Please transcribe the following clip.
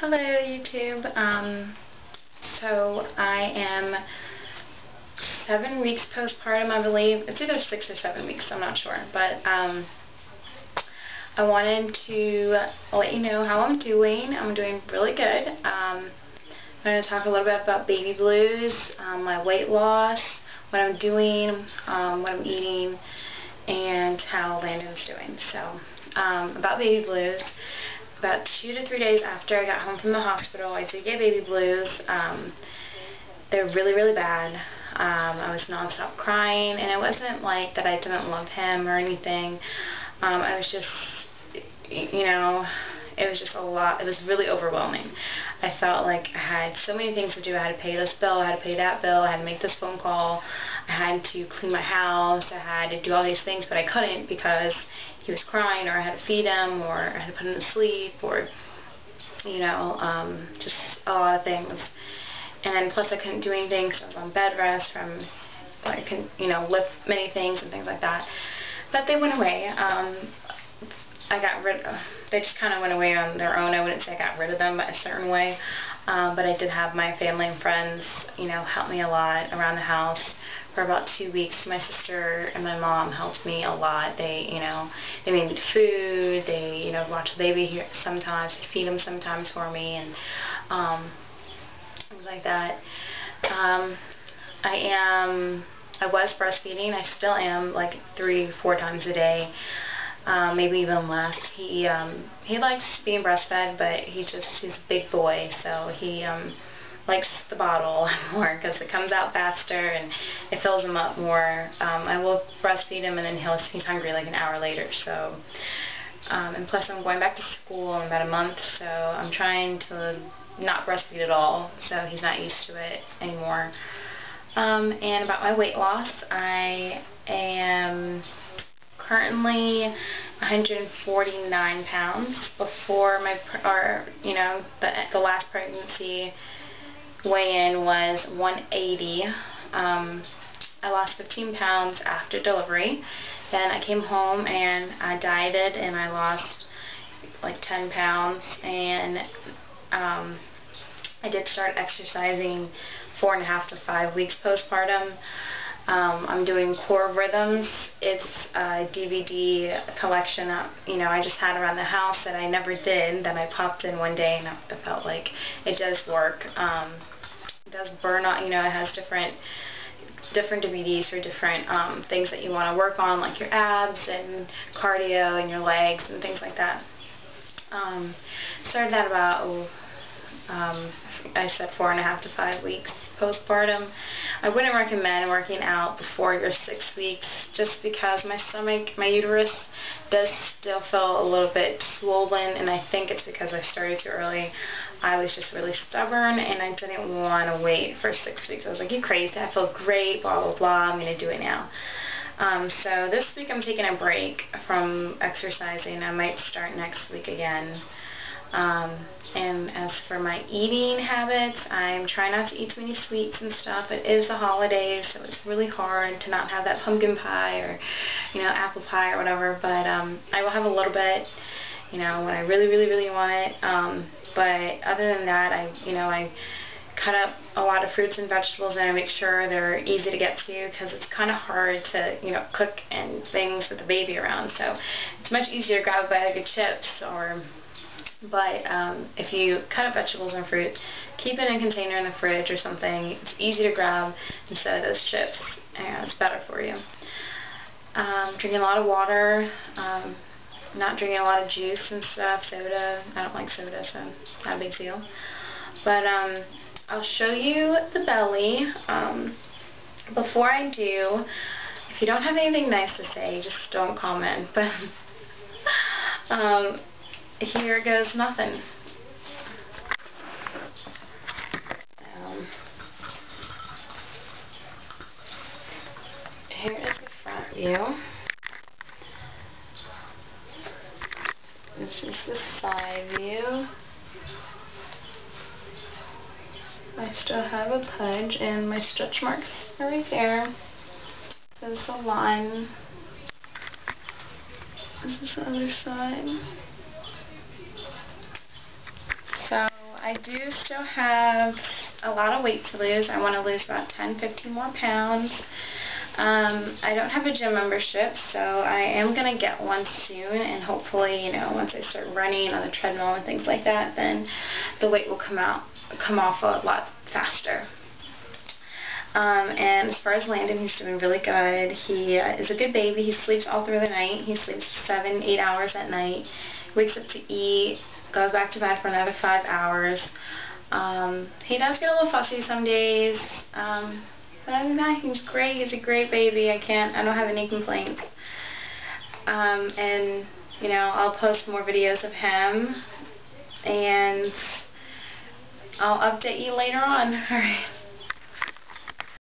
Hello YouTube. So I am 7 weeks postpartum, I believe. It's either 6 or 7 weeks, I'm not sure. But I wanted to let you know how I'm doing. I'm doing really good. I'm going to talk a little bit about baby blues, my weight loss, what I'm doing, what I'm eating, and how Landon's doing. So about baby blues. About 2 to 3 days after I got home from the hospital, I did get baby blues. They're really, really bad. I was nonstop crying, and it wasn't like that I didn't love him or anything. I was just, you know, it was just a lot. It was really overwhelming. I felt like I had so many things to do. I had to pay this bill, I had to pay that bill, I had to make this phone call, I had to clean my house, I had to do all these things, but I couldn't because he was crying, or I had to feed him, or I had to put him to sleep, or, you know, just a lot of things. And then plus I couldn't do anything because I was on bed rest from, I couldn't, you know, lift many things and things like that. But they went away. They just kind of went away on their own. I wouldn't say I got rid of them a certain way, but I did have my family and friends, you know, help me a lot around the house for about 2 weeks. My sister and my mom helped me a lot. They, you know, they made me food. They, you know, watch the baby here sometimes, feed him sometimes for me, and things like that. I was breastfeeding. I still am, like 3-4 times a day. Maybe even less. He likes being breastfed, but he's a big boy, so he likes the bottle more because it comes out faster and it fills him up more. I will breastfeed him, and then he's hungry like an hour later. So, and plus I'm going back to school in about a month, so I'm trying to not breastfeed at all, so he's not used to it anymore. And about my weight loss, I am currently 149 pounds. Before the last pregnancy weigh-in was 180. I lost 15 pounds after delivery. Then I came home and I dieted and I lost like 10 pounds, and I did start exercising 4.5 to 5 weeks postpartum. I'm doing core rhythms. It's a DVD collection that, you know, I just had around the house that I never did, that I popped in one day, and I felt like it does work. It does burn out, you know, it has different DVDs for different things that you want to work on, like your abs and cardio and your legs and things like that. Started that about, I said 4.5 to 5 weeks postpartum. I wouldn't recommend working out before your 6 weeks, just because my stomach, my uterus does still feel a little bit swollen, and I think it's because I started too early. I was just really stubborn, and I didn't want to wait for 6 weeks. I was like, you crazy, I feel great, blah blah blah, I'm going to do it now. So this week I'm taking a break from exercising. I might start next week again. And as for my eating habits, I'm trying not to eat too many sweets and stuff. It is the holidays, so it's really hard to not have that pumpkin pie or, you know, apple pie or whatever. But I will have a little bit, you know, when I really, really, really want it. But other than that, I cut up a lot of fruits and vegetables, and I make sure they're easy to get to, because it's kind of hard to, you know, cook and things with the baby around. So it's much easier to grab a bag of chips, but if you cut up vegetables and fruit, keep it in a container in the fridge or something. It's easy to grab instead of those chips, and it's better for you. Drinking a lot of water, not drinking a lot of juice and stuff, soda. I don't like soda, so not a big deal. But I'll show you the belly. Before I do, if you don't have anything nice to say, just don't comment. But here goes nothing. Here is the front view. This is the side view. I still have a pudge, and my stretch marks are right there. There's the line. This is the other side. So I do still have a lot of weight to lose. I want to lose about 10-15 more pounds. I don't have a gym membership, so I am going to get one soon, and hopefully, you know, once I start running on the treadmill and things like that, then the weight will come off a lot faster. And as far as Landon, he's doing really good. He is a good baby. He sleeps all through the night. He sleeps 7-8 hours at night. Wakes up to eat, goes back to bed for another 5 hours. He does get a little fussy some days, but other than that, he's great. He's a great baby. I don't have any complaints. And, you know, I'll post more videos of him, and I'll update you later on. All right.